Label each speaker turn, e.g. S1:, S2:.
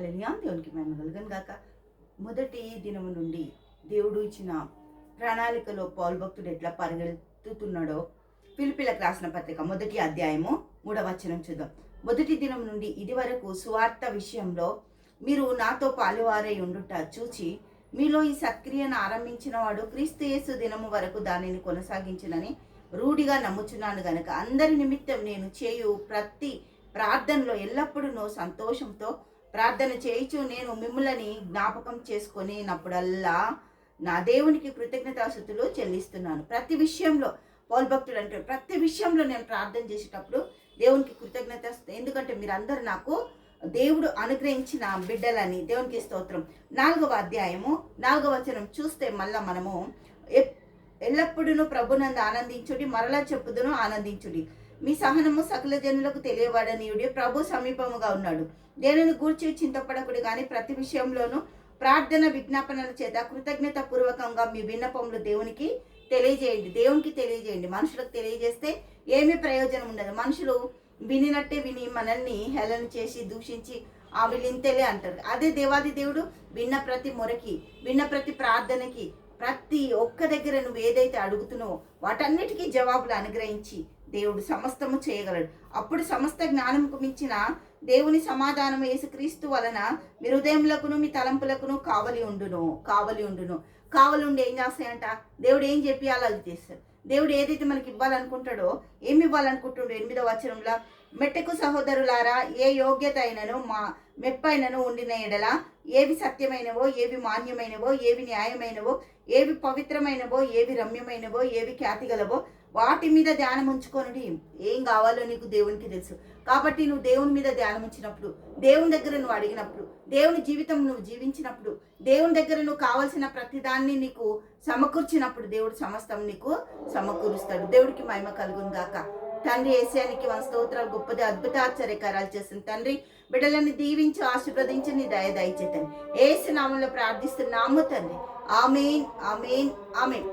S1: హల్లెలూయా. దేవునికి మహిమ కలుగును గాక. మొదటి దినము నుండి దేవుడు ఇచ్చిన ప్రణాళికలో పౌలు భక్తుడు ఎట్లా పరిగెత్తుతున్నాడో ఫిలిప్పీలకు రాసిన పత్రిక మొదటి అధ్యాయము 3వ వచనం చూద్దాం. మొదటి దినం నుండి ఇది వరకు సువార్త విషయంలో మీరు నాతో పాలువారై ఉండుట చూచి మీలో ఈ సత్క్రియను ఆరంభించిన వాడు క్రీస్తు యేసు దినము వరకు దానిని కొనసాగించునని రూఢిగా నమ్ముచున్నాను గనుక అందరి నిమిత్తం నేను చేయు ప్రతి ప్రార్థనలో ఎల్లప్పుడూ సంతోషంతో ప్రార్థన చేయుచు నేను మిమ్మల్ని జ్ఞాపకం చేసుకునేటప్పుడల్లా నా దేవునికి కృతజ్ఞతాస్తుతులు చెల్లిస్తున్నాను. ప్రతి విషయంలో పౌలు భక్తుడు అంటాడు, ప్రతి విషయంలో నేను ప్రార్థన చేసేటప్పుడు దేవునికి కృతజ్ఞత. ఎందుకంటే మీరందరూ నాకు దేవుడు అనుగ్రహించిన బిడ్డలని. దేవునికి స్తోత్రం. 4వ అధ్యాయము 4వ వచనం చూస్తే మళ్ళా మనము ఎల్లప్పుడూ ప్రభునందు ఆనందించుడి, మరలా చెప్పుదును ఆనందించుడి. మీ సహనము సకల జనులకు తెలియబడనీయుడి, ప్రభు సమీపముగా ఉన్నాడు. దేనిని గూర్చి చింతపడకుడి, కానీ ప్రతి విషయంలోనూ ప్రార్థన విజ్ఞాపనల చేత కృతజ్ఞత పూర్వకంగా మీ విన్నపములు దేవునికి తెలియజేయండి. మనుషులకు తెలియజేస్తే ఏమీ ప్రయోజనం ఉండదు. మనుషులు వినినట్టే విని మనల్ని హేళన చేసి దూషించి వీళ్ళింతేలే అంటారు. అదే దేవాది దేవుడు విన్న ప్రతి మొరకి, విన్న ప్రతి ప్రార్థనకి, ప్రతి ఒక్క దగ్గర నువ్వు ఏదైతే అడుగుతున్నావో వాటన్నిటికీ జవాబులు అనుగ్రహించి దేవుడు సమస్తము చేయగలడు. అప్పుడు సమస్త జ్ఞానముకు మించిన దేవుని సమాధానము యేసుక్రీస్తు వలన మీ హృదయములకును మీ తలంపులకును కావలి ఉండి ఏం చేస్తాయంట? దేవుడు ఏం చెప్పి అలా చేస్తాడు. దేవుడు ఏదైతే మనకి ఇవ్వాలనుకుంటాడో, ఏమి ఇవ్వాలనుకుంటుండో 8వ వచనంలో మెట్టకు సహోదరులారా, ఏ యోగ్యత అయినను మా మెప్పైనను ఉండిన ఎడల ఏవి సత్యమైనవో, ఏవి మాన్యమైనవో, ఏవి న్యాయమైనవో, ఏవి పవిత్రమైనవో, ఏవి రమ్యమైనవో, ఏవి ఖ్యాతిగలవో వాటి మీద ధ్యానం ఉంచుకొని ఏం కావాలో నీకు దేవునికి తెలుసు. కాబట్టి నువ్వు దేవుని మీద ధ్యానం ఉంచినప్పుడు, దేవుని దగ్గర నువ్వు అడిగినప్పుడు, దేవుని జీవితం నువ్వు జీవించినప్పుడు, దేవుని దగ్గర నువ్వు కావాల్సిన ప్రతిదాన్ని నీకు సమకూర్చినప్పుడు దేవుడు సమస్తం నీకు సమకూరుస్తాడు. దేవుడికి మహిమ కలుగును గాక. తండ్రి యేసయ్యానికి స్తోత్రాలు. గొప్పది అద్భుత ఆశ్చర్యకారాలు చేసిన తండ్రి, బిడ్డలను దీవించి ఆశీర్వదించి నీ దయచేతండి. యేసు నామములో ప్రార్థిస్తున్నాము తండ్రి. ఆమేన్, ఆమేన్, ఆమేన్.